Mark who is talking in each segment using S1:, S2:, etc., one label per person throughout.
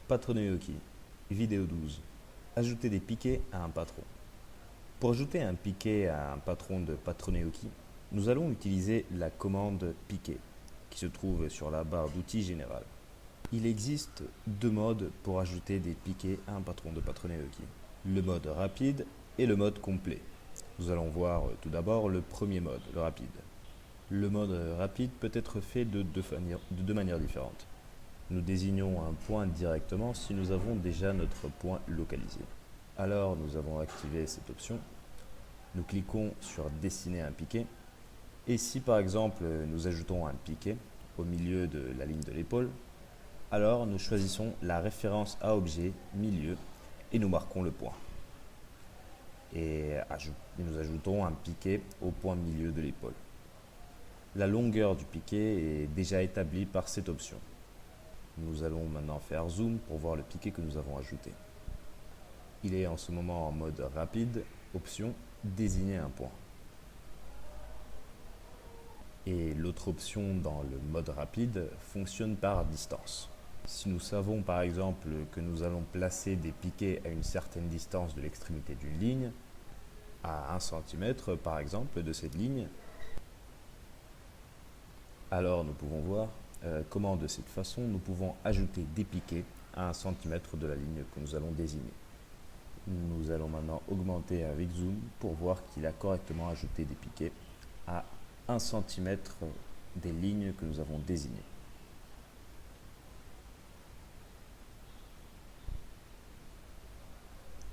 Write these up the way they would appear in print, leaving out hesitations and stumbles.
S1: Patroneoki, vidéo 12. Ajouter des piquets à un patron. Pour ajouter un piquet à un patron de Patroneoki, nous allons utiliser la commande piquet qui se trouve sur la barre d'outils générale. Il existe deux modes pour ajouter des piquets à un patron de Patroneoki. Le mode rapide et le mode complet. Nous allons voir tout d'abord le premier mode, le rapide. Le mode rapide peut être fait de deux manières différentes. Nous désignons un point directement si nous avons déjà notre point localisé. Alors nous avons activé cette option. Nous cliquons sur dessiner un piquet. Et si par exemple nous ajoutons un piquet au milieu de la ligne de l'épaule, alors nous choisissons la référence à objet milieu et nous marquons le point. Et nous ajoutons un piquet au point milieu de l'épaule. La longueur du piquet est déjà établie par cette option. Nous allons maintenant faire zoom pour voir le piquet que nous avons ajouté. Il est en ce moment en mode rapide, option désigner un point. Et l'autre option dans le mode rapide fonctionne par distance. Si nous savons par exemple que nous allons placer des piquets à une certaine distance de l'extrémité d'une ligne, à 1 cm par exemple de cette ligne, alors nous pouvons voir comment de cette façon nous pouvons ajouter des piquets à 1 cm de la ligne que nous allons désigner. Nous allons maintenant augmenter avec zoom pour voir qu'il a correctement ajouté des piquets à 1 cm des lignes que nous avons désignées.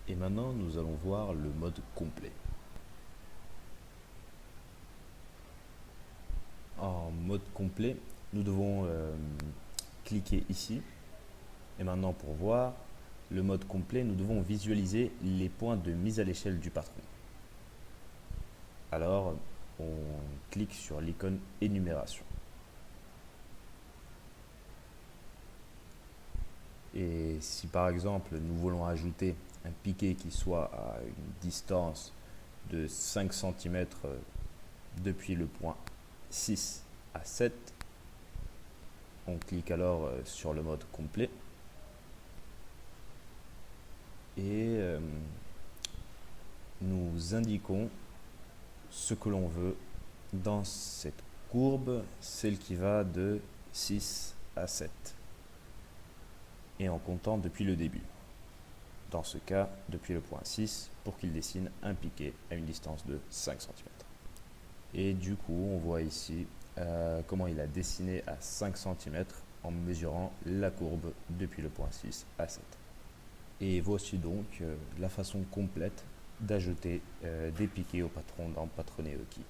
S1: Et maintenant nous allons voir le mode complet. En mode complet, nous devons cliquer ici. Et maintenant pour voir le mode complet, nous devons visualiser les points de mise à l'échelle du patron. Alors on clique sur l'icône énumération. Et si par exemple nous voulons ajouter un piquet qui soit à une distance de 5 cm depuis le point 6 à 7, on clique alors sur le mode complet et nous indiquons ce que l'on veut dans cette courbe, celle qui va de 6 à 7 et en comptant depuis le début. Dans ce cas, depuis le point 6 pour qu'il dessine un piquet à une distance de 5 cm. Et du coup, on voit ici comment il a dessiné à 5 cm en mesurant la courbe depuis le point 6 à 7. Et voici donc la façon complète d'ajouter des piquets au patron dans Patroneoki.